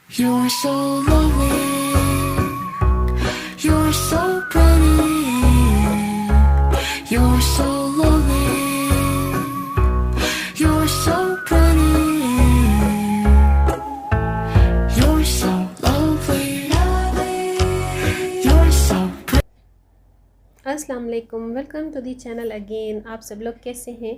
You're so lovely, you're so pretty, you're so lovely, you're so pretty, you're so lovely, you're so pretty। अस्सलाम वालेकुम, welcome to the channel again. आप सब लोग कैसे हैं?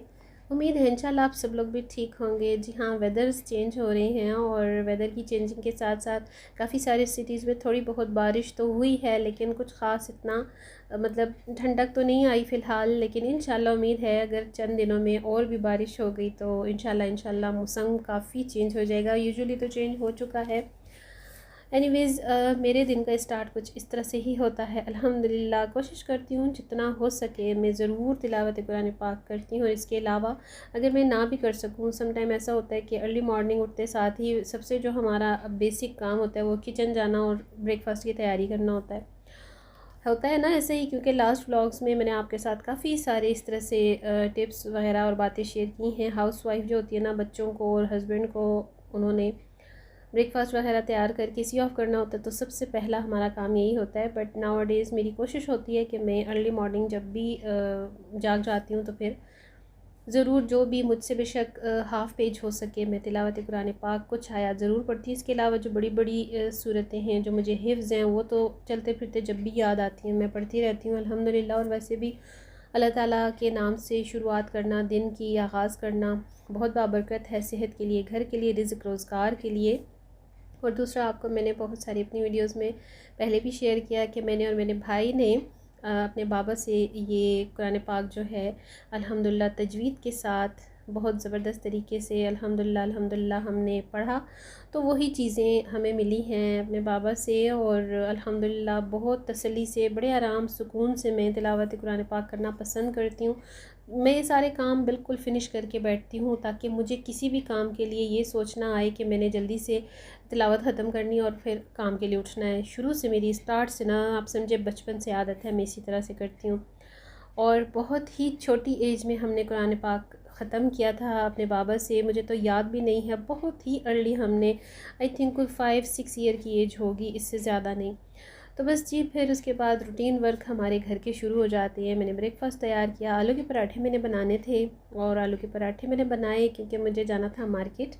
उम्मीद है इंशाल्लाह आप सब लोग भी ठीक होंगे। जी हाँ, वेदर्स चेंज हो रहे हैं और वेदर की चेंजिंग के साथ साथ काफ़ी सारी सिटीज़ में थोड़ी बहुत बारिश तो हुई है, लेकिन कुछ ख़ास इतना मतलब ठंडक तो नहीं आई फ़िलहाल। लेकिन इंशाल्लाह उम्मीद है अगर चंद दिनों में और भी बारिश हो गई तो इंशाल्लाह मौसम काफ़ी चेंज हो जाएगा। यूजुअली तो चेंज हो चुका है। एनीवेज़ मेरे दिन का स्टार्ट कुछ इस तरह से ही होता है। अल्हम्दुलिल्लाह कोशिश करती हूँ जितना हो सके मैं ज़रूर तिलावत कुरान पाक करती हूँ। और इसके अलावा अगर मैं ना भी कर सकूँ, सम टाइम ऐसा होता है कि अर्ली मॉर्निंग उठते साथ ही सबसे जो हमारा बेसिक काम होता है वो किचन जाना और ब्रेकफास्ट की तैयारी करना होता है ना ऐसे ही। क्योंकि लास्ट व्लॉग्स में मैंने आपके साथ काफ़ी सारे इस तरह से टिप्स वगैरह और बातें शेयर की हैं। हाउस वाइफ जो होती है ना, बच्चों को और हस्बैंड को उन्होंने ब्रेकफास्ट वगैरह तैयार करके सी ऑफ करना होता है, तो सबसे पहला हमारा काम यही होता है। बट नाउ डेज़ मेरी कोशिश होती है कि मैं अर्ली मॉर्निंग जब भी जाग जाती हूँ तो फिर ज़रूर जो भी मुझसे बेशक हाफ़ पेज हो सके मैं तिलावत कुरान पाक कुछ आयत ज़रूर पढ़ती हूँ। इसके अलावा जो बड़ी बड़ी सूरतें हैं जो मुझे हिफ्ज़ हैं वो तो चलते फिरते जब भी याद आती हैं मैं पढ़ती रहती हूँ अल्हम्दुलिल्लाह। और वैसे भी अल्लाह ताला के नाम से शुरुआत करना, दिन की आगाज़ करना बहुत बाबरकत है, सेहत के लिए, घर के लिए, रिज़्क़ रोज़गार के लिए। और दूसरा, आपको मैंने बहुत सारी अपनी वीडियोस में पहले भी शेयर किया कि मैंने और मेरे भाई ने अपने बाबा से ये कुरान पाक जो है अल्हम्दुलिल्लाह तजवीद के साथ बहुत ज़बरदस्त तरीके से अल्हम्दुलिल्लाह हमने पढ़ा। तो वही चीज़ें हमें मिली हैं अपने बाबा से और अल्हम्दुलिल्लाह बहुत तसल्ली से, बड़े आराम सुकून से मैं तिलावत कुरान पाक करना पसंद करती हूँ। मैं सारे काम बिल्कुल फ़िनिश करके बैठती हूँ ताकि मुझे किसी भी काम के लिए ये सोचना आए कि मैंने जल्दी से तिलावत ख़त्म करनी और फिर काम के लिए उठना है। शुरू से मेरी स्टार्ट से ना, आप समझे, बचपन से आदत है, मैं इसी तरह से करती हूँ। और बहुत ही छोटी एज में हमने कुरान पाक ख़त्म किया था अपने बाबा से। मुझे तो याद भी नहीं है, बहुत ही अर्ली हमने, आई थिंक कोई 5-6 ईयर की एज होगी, इससे ज़्यादा नहीं। तो बस जी, फिर उसके बाद रूटीन वर्क हमारे घर के शुरू हो जाते हैं। मैंने ब्रेकफास्ट तैयार किया, आलू के पराठे मैंने बनाने थे और आलू के पराठे मैंने बनाए क्योंकि मुझे जाना था मार्केट।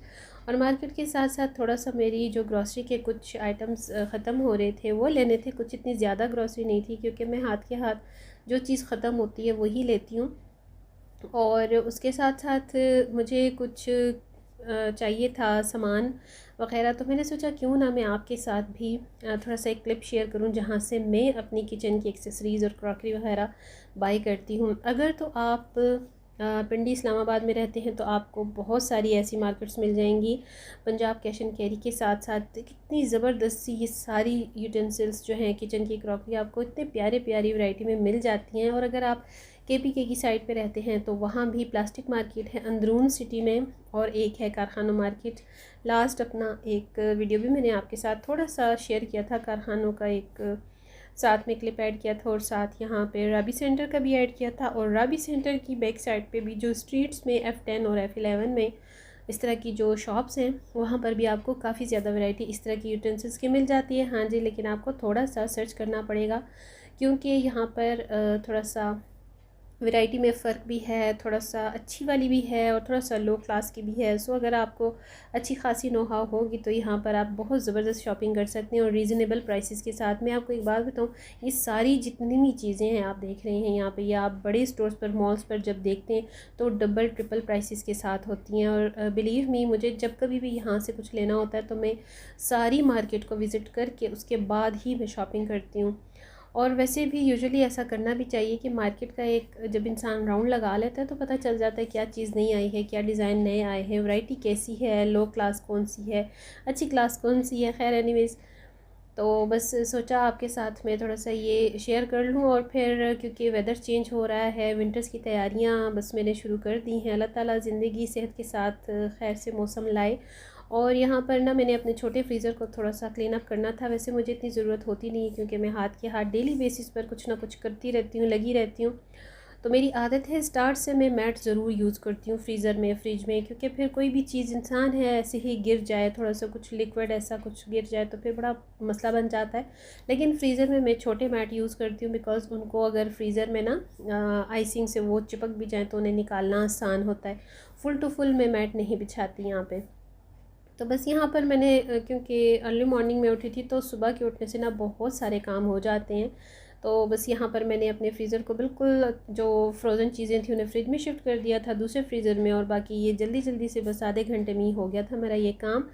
और मार्केट के साथ साथ थोड़ा सा मेरी जो ग्रॉसरी के कुछ आइटम्स ख़त्म हो रहे थे वो लेने थे। कुछ इतनी ज़्यादा ग्रॉसरी नहीं थी क्योंकि मैं हाथ के हाथ जो चीज़ ख़त्म होती है वही लेती हूँ। और उसके साथ साथ मुझे कुछ चाहिए था सामान वग़ैरह, तो मैंने सोचा क्यों ना मैं आपके साथ भी थोड़ा सा एक क्लिप शेयर करूं जहां से मैं अपनी किचन की एक्सेसरीज़ और क्रॉकरी वगैरह बाई करती हूं। अगर तो आप पिंडी इस्लामाबाद में रहते हैं तो आपको बहुत सारी ऐसी मार्केट्स मिल जाएंगी पंजाब कैश एंड कैरी के साथ साथ। कितनी ज़बरदस्त सी ये सारी यूटेंसिल्स जो हैं किचन की क्रॉकरी आपको इतने प्यारे प्यारी वैरायटी में मिल जाती हैं। और अगर आप KPK की साइड पे रहते हैं तो वहाँ भी प्लास्टिक मार्केट है अंदरून सिटी में और एक है कारखानों मार्केट। लास्ट अपना एक वीडियो भी मैंने आपके साथ थोड़ा सा शेयर किया था, कारखानों का एक साथ में क्लिप ऐड किया था और साथ यहाँ पे राबी सेंटर का भी ऐड किया था। और राबी सेंटर की बैक साइड पे भी जो स्ट्रीट्स में F10 और F11 में इस तरह की जो शॉप्स हैं वहाँ पर भी आपको काफ़ी ज़्यादा वैरायटी इस तरह की यूटेंसिल्स की मिल जाती है। हाँ जी, लेकिन आपको थोड़ा सा सर्च करना पड़ेगा क्योंकि यहाँ पर थोड़ा सा वैरायटी में फ़र्क भी है, थोड़ा सा अच्छी वाली भी है और थोड़ा सा लो क्लास की भी है। सो अगर आपको अच्छी खासी नो हाउ होगी तो यहाँ पर आप बहुत ज़बरदस्त शॉपिंग कर सकते हैं और रीज़नेबल प्राइसेस के साथ। मैं आपको एक बात बताऊँ, ये सारी जितनी भी चीज़ें हैं आप देख रहे हैं यहाँ पे, या आप बड़े स्टोर्स पर, मॉल्स पर जब देखते हैं तो डबल ट्रिपल प्राइसेस के साथ होती हैं। और बिलीव मी, मुझे जब कभी भी यहाँ से कुछ लेना होता है तो मैं सारी मार्केट को विज़िट करके उसके बाद ही मैं शॉपिंग करती हूँ। और वैसे भी यूजुअली ऐसा करना भी चाहिए कि मार्केट का एक जब इंसान राउंड लगा लेता है तो पता चल जाता है क्या चीज़ नई आई है, क्या डिज़ाइन नए आए हैं, वैरायटी कैसी है, लो क्लास कौन सी है, अच्छी क्लास कौन सी है। खैर एनीवेज़, तो बस सोचा आपके साथ मैं थोड़ा सा ये शेयर कर लूँ। और फिर क्योंकि वेदर चेंज हो रहा है, विंटर्स की तैयारियाँ बस मैंने शुरू कर दी हैं। अल्लाह ताला ज़िंदगी सेहत के साथ खैर से मौसम लाए। और यहाँ पर ना मैंने अपने छोटे फ्रीज़र को थोड़ा सा क्लीन अप करना था। वैसे मुझे इतनी ज़रूरत होती नहीं है क्योंकि मैं हाथ के हाथ डेली बेसिस पर कुछ ना कुछ करती रहती हूँ, लगी रहती हूँ। तो मेरी आदत है स्टार्ट से मैं मैट ज़रूर यूज़ करती हूँ फ्रीज़र में, फ्रिज में, क्योंकि फिर कोई भी चीज़ इंसान है ऐसे ही गिर जाए, थोड़ा सा कुछ लिक्विड ऐसा कुछ गिर जाए तो फिर बड़ा मसला बन जाता है। लेकिन फ्रीज़र में मैं छोटे मैट यूज़ करती हूँ, बिकॉज़ उनको अगर फ्रीज़र में ना आइसिंग से वो चिपक भी जाए तो उन्हें निकालना आसान होता है। फुल टू फुल मैं मैट नहीं बिछाती यहाँ पे। तो बस यहाँ पर मैंने क्योंकि अर्ली मॉर्निंग में उठी थी तो सुबह के उठने से ना बहुत सारे काम हो जाते हैं, तो बस यहाँ पर मैंने अपने फ्रीज़र को बिल्कुल जो फ्रोज़न चीज़ें थी उन्हें फ्रिज में शिफ्ट कर दिया था दूसरे फ्रीज़र में, और बाकी ये जल्दी जल्दी से बस आधे घंटे में ही हो गया था मेरा ये काम।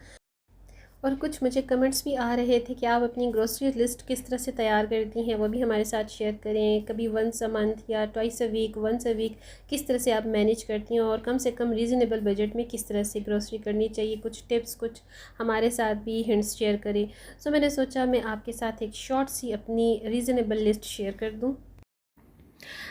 और कुछ मुझे कमेंट्स भी आ रहे थे कि आप अपनी ग्रोसरी लिस्ट किस तरह से तैयार करती हैं, वो भी हमारे साथ शेयर करें। कभी वंस अ मंथ या twice a week, once a week किस तरह से आप मैनेज करती हैं और कम से कम रीज़नेबल बजट में किस तरह से ग्रोसरी करनी चाहिए। कुछ टिप्स, कुछ हमारे साथ भी हिंट्स शेयर करें। सो मैंने सोचा मैं आपके साथ एक शॉर्ट सी अपनी रीज़नेबल लिस्ट शेयर कर दूँ।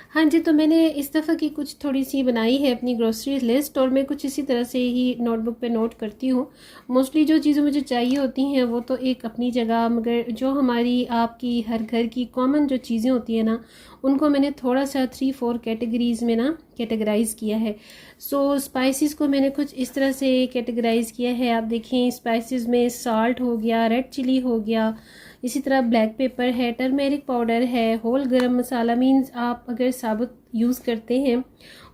हाँ जी, तो मैंने इस दफ़ा की कुछ थोड़ी सी बनाई है अपनी ग्रोसरी लिस्ट, और मैं कुछ इसी तरह से ही नोटबुक पे नोट करती हूँ। मोस्टली जो चीज़ें मुझे चाहिए होती हैं वो तो एक अपनी जगह, मगर जो हमारी आपकी हर घर की कॉमन जो चीज़ें होती हैं ना, उनको मैंने थोड़ा सा 3-4 कैटेगरीज़ में ना कैटेगराइज़ किया है। सो स्पाइसेस को मैंने कुछ इस तरह से कैटेगराइज़ किया है। आप देखें, स्पाइसेस में साल्ट हो गया, रेड चिली हो गया, इसी तरह ब्लैक पेपर है, टर्मेरिक पाउडर है, होल गरम मसाला। मीन्स आप अगर साबुत यूज़ करते हैं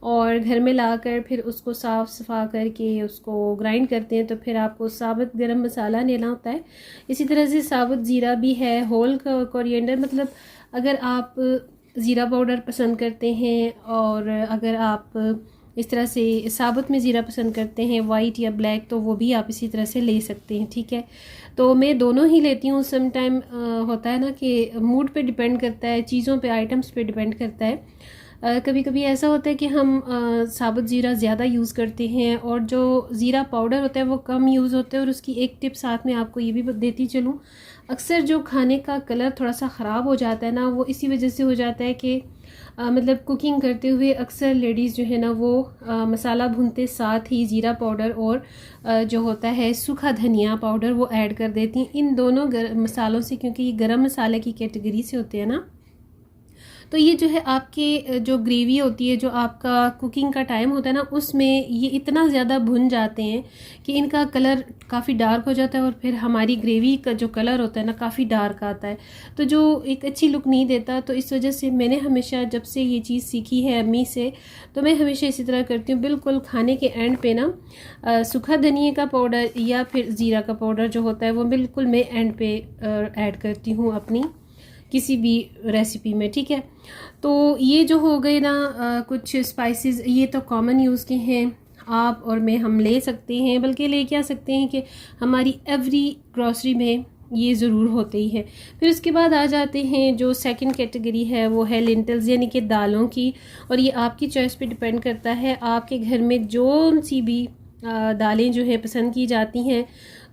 और घर में लाकर फिर उसको साफ़ सफ़ा करके उसको ग्राइंड करते हैं तो फिर आपको साबुत गरम मसाला लेना होता है। इसी तरह से साबुत ज़ीरा भी है, होल कोरिएंडर। मतलब अगर आप ज़ीरा पाउडर पसंद करते हैं और अगर आप इस तरह से साबुत में ज़ीरा पसंद करते हैं, वाइट या ब्लैक, तो वो भी आप इसी तरह से ले सकते हैं, ठीक है। तो मैं दोनों ही लेती हूँ। सम टाइम होता है ना कि मूड पे डिपेंड करता है, चीज़ों पे, आइटम्स पे डिपेंड करता है। कभी कभी ऐसा होता है कि हम साबुत ज़ीरा ज़्यादा यूज़ करते हैं और जो ज़ीरा पाउडर होता है वो कम यूज़ होता है। और उसकी एक टिप साथ में आपको ये भी देती चलूँ, अक्सर जो खाने का कलर थोड़ा सा ख़राब हो जाता है ना, वो इसी वजह से हो जाता है कि मतलब कुकिंग करते हुए अक्सर लेडीज़ जो है ना वो मसाला भूनते साथ ही ज़ीरा पाउडर और जो होता है सूखा धनिया पाउडर वो ऐड कर देती हैं इन दोनों मसालों से, क्योंकि ये गरम मसाले की कैटेगरी से होते हैं ना। तो ये जो है आपके जो ग्रेवी होती है, जो आपका कुकिंग का टाइम होता है ना, उसमें ये इतना ज़्यादा भुन जाते हैं कि इनका कलर काफ़ी डार्क हो जाता है और फिर हमारी ग्रेवी का जो कलर होता है ना काफ़ी डार्क आता है, तो जो एक अच्छी लुक नहीं देता। तो इस वजह से मैंने हमेशा जब से ये चीज़ सीखी है अम्मी से, तो मैं हमेशा इसी तरह करती हूँ। बिल्कुल खाने के एंड पे ना सूखा धनिए का पाउडर या फिर ज़ीरा का पाउडर जो होता है वो बिल्कुल मैं एंड पे ऐड करती हूँ अपनी किसी भी रेसिपी में, ठीक है। तो ये जो हो गए ना कुछ स्पाइसेस, ये तो कॉमन यूज़ के हैं, आप और मैं हम ले सकते हैं, बल्कि ले क्या सकते हैं कि हमारी एवरी ग्रॉसरी में ये ज़रूर होते ही है। फिर उसके बाद आ जाते हैं जो सेकंड कैटेगरी है, वो है लिंटल्स, यानी कि दालों की। और ये आपकी चॉइस पे डिपेंड करता है, आपके घर में जो सी भी दालें जो है पसंद की जाती हैं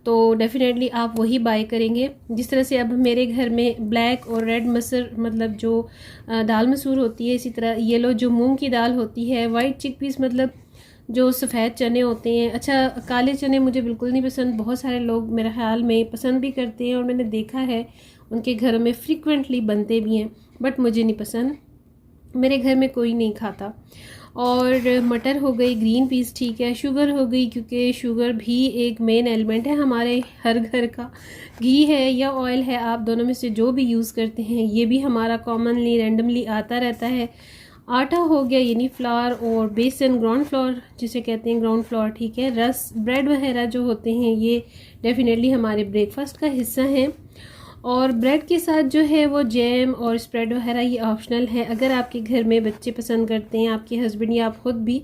तो डेफ़िनेटली आप वही बाय करेंगे। जिस तरह से अब मेरे घर में ब्लैक और रेड मसूर, मतलब जो दाल मसूर होती है, इसी तरह येलो जो मूंग की दाल होती है, वाइट चिकपीस मतलब जो सफ़ेद चने होते हैं। अच्छा, काले चने मुझे बिल्कुल नहीं पसंद, बहुत सारे लोग मेरे ख्याल में पसंद भी करते हैं और मैंने देखा है उनके घरों में फ्रीक्वेंटली बनते भी हैं, बट मुझे नहीं पसंद, मेरे घर में कोई नहीं खाता। और मटर हो गई, ग्रीन पीस, ठीक है। शुगर हो गई, क्योंकि शुगर भी एक मेन एलिमेंट है हमारे हर घर का। घी है या ऑयल है, आप दोनों में से जो भी यूज़ करते हैं, ये भी हमारा कॉमनली रैंडमली आता रहता है। आटा हो गया, यानी फ्लावर, और बेसन, ग्राउंड फ्लोर जिसे कहते हैं, ग्राउंड फ्लोर, ठीक है। रस, ब्रेड वगैरह जो होते हैं ये डेफिनेटली हमारे ब्रेकफास्ट का हिस्सा है। और ब्रेड के साथ जो है वो जैम और स्प्रेड वगैरह ये ऑप्शनल है। अगर आपके घर में बच्चे पसंद करते हैं, आपके हस्बैंड या आप ख़ुद भी,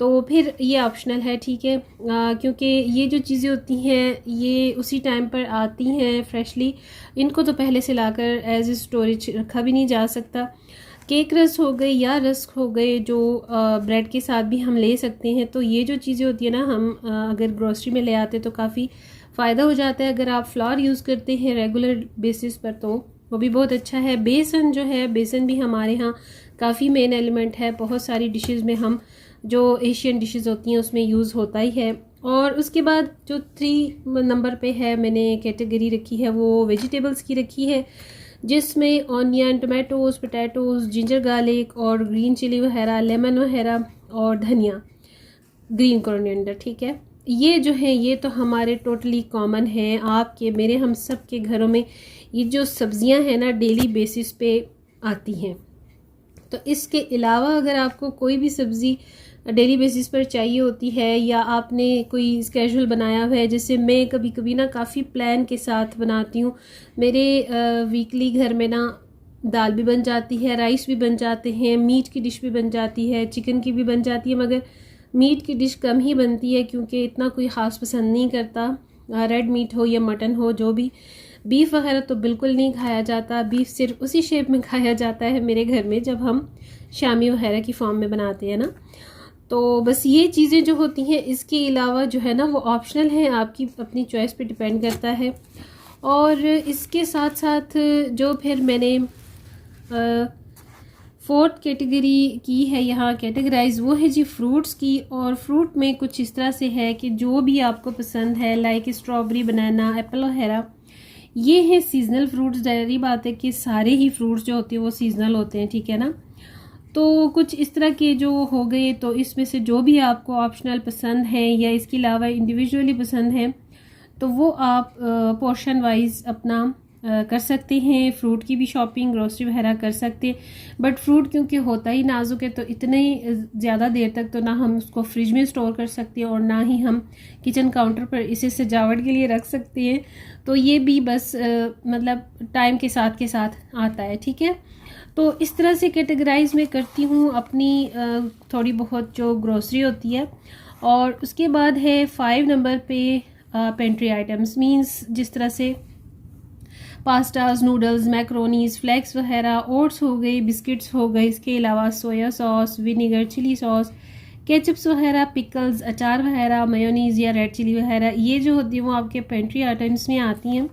तो फिर ये ऑप्शनल है, ठीक है। क्योंकि ये जो चीज़ें होती हैं ये उसी टाइम पर आती हैं फ्रेशली, इनको तो पहले से लाकर एज ए स्टोरेज रखा भी नहीं जा सकता। केक रस हो गई या रस्क हो गए, जो ब्रेड के साथ भी हम ले सकते हैं। तो ये जो चीज़ें होती है ना, हम अगर ग्रोसरी में ले आते तो काफ़ी फ़ायदा हो जाता है। अगर आप फ्लावर यूज़ करते हैं रेगुलर बेसिस पर तो वो भी बहुत अच्छा है। बेसन जो है, बेसन भी हमारे यहाँ काफ़ी मेन एलिमेंट है, बहुत सारी डिशेस में, हम जो एशियन डिशेस होती हैं उसमें यूज़ होता ही है। और उसके बाद जो 3 नंबर पे है मैंने कैटेगरी रखी है वो वेजिटेबल्स की रखी है। जिसमें onion, tomatoes, potatoes, ginger garlic और ग्रीन चिली वगैरह, लेमन वगैरह और धनिया, ग्रीन कोरिएंडर, ठीक है। ये जो है ये तो हमारे टोटली कॉमन है, आपके मेरे हम सब के घरों में ये जो सब्ज़ियां हैं ना डेली बेसिस पे आती हैं। तो इसके अलावा अगर आपको कोई भी सब्ज़ी डेली बेसिस पर चाहिए होती है या आपने कोई स्केड्यूल बनाया हुआ है, जैसे मैं कभी कभी ना काफ़ी प्लान के साथ बनाती हूँ। मेरे वीकली घर में ना दाल भी बन जाती है, राइस भी बन जाते हैं, मीट की डिश भी बन जाती है, चिकन की भी बन जाती है, मगर मीट की डिश कम ही बनती है क्योंकि इतना कोई ख़ास पसंद नहीं करता, रेड मीट हो या मटन हो जो भी। बीफ वगैरह तो बिल्कुल नहीं खाया जाता, बीफ सिर्फ उसी शेप में खाया जाता है मेरे घर में जब हम शामी वगैरह की फॉर्म में बनाते हैं ना। तो बस ये चीज़ें जो होती हैं, इसके अलावा जो है ना वो ऑप्शनल है, आपकी अपनी चॉइस पे डिपेंड करता है। और इसके साथ साथ जो फिर मैंने फोर्थ कैटेगरी की है यहाँ कैटेगराइज, वो है जी फ्रूट्स की। और फ्रूट में कुछ इस तरह से है कि जो भी आपको पसंद है, लाइक स्ट्रॉबेरी, बनाना, एप्पल वगैरह, ये है सीजनल फ्रूट्स। ज़ाहिर बात है कि सारे ही फ्रूट्स जो होते हैं वो सीजनल होते हैं, ठीक है ना। तो कुछ इस तरह के जो हो गए, तो इसमें से जो भी आपको ऑप्शनल पसंद है या इसके अलावा इंडिविजुअली पसंद है तो वो आप पोर्शन वाइज अपना कर सकते हैं। फ्रूट की भी शॉपिंग, ग्रोसरी वगैरह कर सकते हैं। बट फ्रूट क्योंकि होता ही नाजुक है तो इतने ज़्यादा देर तक तो ना हम उसको फ्रिज में स्टोर कर सकते हैं और ना ही हम किचन काउंटर पर इसे सजावट के लिए रख सकते हैं। तो ये भी बस मतलब टाइम के साथ आता है, ठीक है। तो इस तरह से कैटेगराइज मैं करती हूँ अपनी थोड़ी बहुत जो ग्रोसरी होती है। और उसके बाद है 5 नंबर पे पेंट्री आइटम्स, मींस जिस तरह से पास्ताज, नूडल्स, मैक्रोनीज, फ्लेक्स वगैरह, ओट्स हो गए, बिस्किट्स हो गए, इसके अलावा soya sauce, vinegar, chilli sauce, ketchups वगैरह, पिकल्स, अचार वगैरह, मेयोनीज़ या रेड चिली वगैरह, ये जो होती है वो आपके पेंट्री आइटम्स में आती हैं।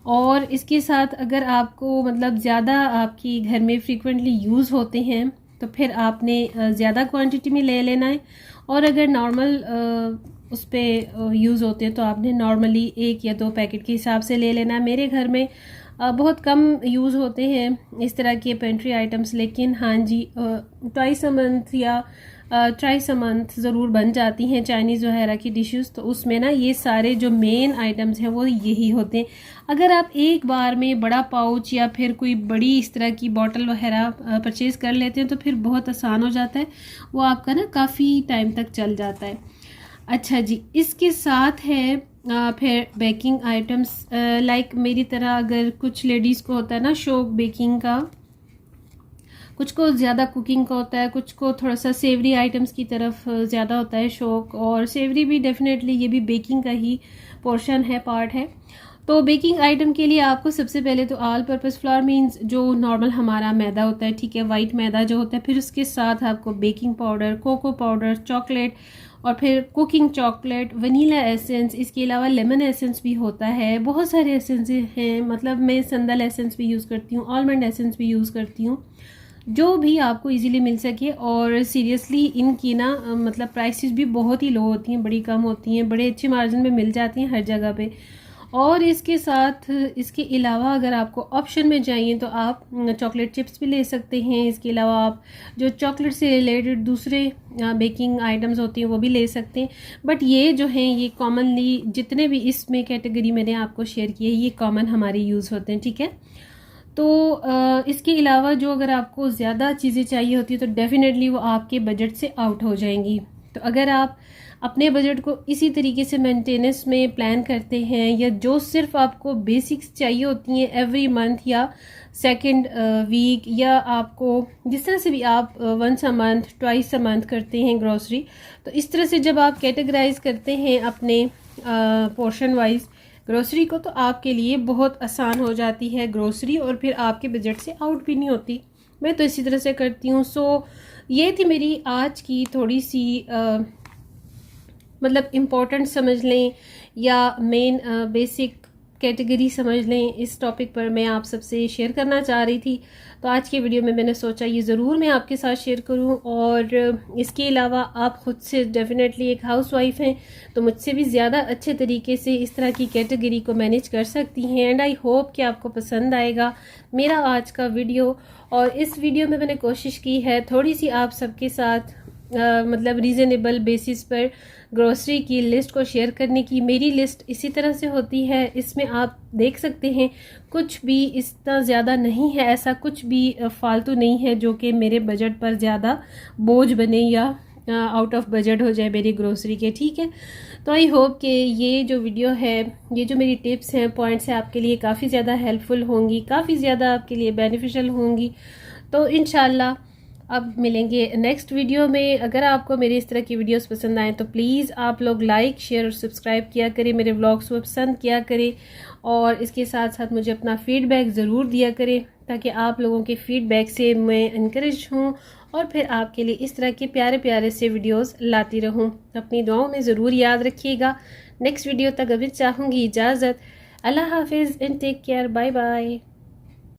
और इसके साथ अगर आपको मतलब ज़्यादा आपकी घर में फ्रीक्वेंटली यूज़ होते हैं तो फिर आपने ज़्यादा क्वांटिटी में ले लेना है। और अगर नॉर्मल उस पर यूज़ होते हैं तो आपने नॉर्मली 1 या 2 पैकेट के हिसाब से ले लेना है। मेरे घर में बहुत कम यूज़ होते हैं इस तरह के पेंट्री आइटम्स, लेकिन हाँ जी ट्वाइस अ मंथ या ट्राइस अ मंथ ज़रूर बन जाती हैं चाइनीज़ वगैरह की डिशेस। तो उसमें ना ये सारे जो मेन आइटम्स हैं वो यही होते हैं। अगर आप एक बार में बड़ा पाउच या फिर कोई बड़ी इस तरह की बॉटल वगैरह परचेज़ कर लेते हैं तो फिर बहुत आसान हो जाता है, वो आपका ना काफ़ी टाइम तक चल जाता है। अच्छा जी, इसके साथ है फिर बेकिंग आइटम्स, लाइक मेरी तरह अगर कुछ लेडीज़ को होता है ना शौक बेकिंग का, कुछ को ज़्यादा कुकिंग का होता है, कुछ को थोड़ा सा सेवरी आइटम्स की तरफ ज़्यादा होता है शौक, और सेवरी भी डेफिनेटली ये भी बेकिंग का ही पोर्शन है, पार्ट है। तो बेकिंग आइटम के लिए आपको सबसे पहले तो ऑल पर्पस फ्लोर मींस जो नॉर्मल हमारा मैदा होता है, ठीक है, वाइट मैदा जो होता है, फिर उसके साथ आपको baking powder, cocoa powder, chocolate और फिर कुकिंग चॉकलेट, वनीला एसेंस, इसके अलावा लेमन एसेंस भी होता है, बहुत सारे एसेंस हैं। मतलब मैं संदल एसेंस भी यूज़ करती हूँ, आलमंड एसेंस भी यूज़ करती हूँ, जो भी आपको इजीली मिल सके। और सीरियसली इनकी ना मतलब प्राइसेस भी बहुत ही लो होती हैं, बड़ी कम होती हैं, बड़े अच्छे मार्जिन में मिल जाती हैं हर जगह पे। और इसके साथ इसके अलावा अगर आपको ऑप्शन में चाहिए तो आप चॉकलेट चिप्स भी ले सकते हैं। इसके अलावा आप जो चॉकलेट से रिलेटेड दूसरे बेकिंग आइटम्स होती हैं वो भी ले सकते हैं। बट ये जो हैं ये कॉमनली जितने भी इसमें कैटेगरी मैंने आपको शेयर की है ये कॉमन हमारे यूज़ होते हैं, ठीक है। तो इसके अलावा जो अगर आपको ज़्यादा चीज़ें चाहिए होती है तो डेफिनेटली वो आपके बजट से आउट हो जाएंगी। तो अगर आप अपने बजट को इसी तरीके से मेंटेनेंस में प्लान करते हैं, या जो सिर्फ आपको बेसिक्स चाहिए होती हैं एवरी मंथ या सेकंड वीक, या आपको जिस तरह से भी आप once a month, twice a month करते हैं ग्रोसरी, तो इस तरह से जब आप कैटेगराइज करते हैं अपने पोर्शन वाइज ग्रोसरी को तो आपके लिए बहुत आसान हो जाती है ग्रोसरी, और फिर आपके बजट से आउट भी नहीं होती। मैं तो इसी तरह से करती हूँ। सो ये थी मेरी आज की थोड़ी सी मतलब इम्पोर्टेंट समझ लें या मेन बेसिक कैटेगरी समझ लें, इस टॉपिक पर मैं आप सबसे शेयर करना चाह रही थी। तो आज की वीडियो में मैंने सोचा ये ज़रूर मैं आपके साथ शेयर करूं। और इसके अलावा आप ख़ुद से डेफिनेटली एक हाउसवाइफ हैं तो मुझसे भी ज़्यादा अच्छे तरीके से इस तरह की कैटेगरी को मैनेज कर सकती हैं। एंड आई होप कि आपको पसंद आएगा मेरा आज का वीडियो। और इस वीडियो में मैंने कोशिश की है थोड़ी सी आप सबके साथ मतलब रीज़नेबल बेसिस पर ग्रोसरी की लिस्ट को शेयर करने की। मेरी लिस्ट इसी तरह से होती है, इसमें आप देख सकते हैं कुछ भी इतना ज़्यादा नहीं है, ऐसा कुछ भी फालतू नहीं है जो कि मेरे बजट पर ज़्यादा बोझ बने या आउट ऑफ बजट हो जाए मेरी ग्रोसरी के। ठीक है, तो आई होप कि ये जो वीडियो है, ये जो मेरी टिप्स हैं, पॉइंट्स हैं, आपके लिए काफ़ी ज़्यादा हेल्पफुल होंगी, काफ़ी ज़्यादा आपके लिए बेनिफिशियल होंगी। तो इंशाल्लाह अब मिलेंगे नेक्स्ट वीडियो में। अगर आपको मेरी इस तरह की वीडियोस पसंद आए तो प्लीज़ आप लोग लाइक, शेयर और सब्सक्राइब किया करें, मेरे व्लॉग्स को पसंद किया करें और इसके साथ साथ मुझे अपना फ़ीडबैक ज़रूर दिया करें ताकि आप लोगों के फ़ीडबैक से मैं इनकरेज हूँ और फिर आपके लिए इस तरह के प्यारे प्यारे से वीडियोस लाती रहूँ। अपनी दुआओं में ज़रूर याद रखिएगा। नेक्स्ट वीडियो तक अभी चाहूँगी इजाज़त। अल्लाह हाफिज़ and take care. Bye bye.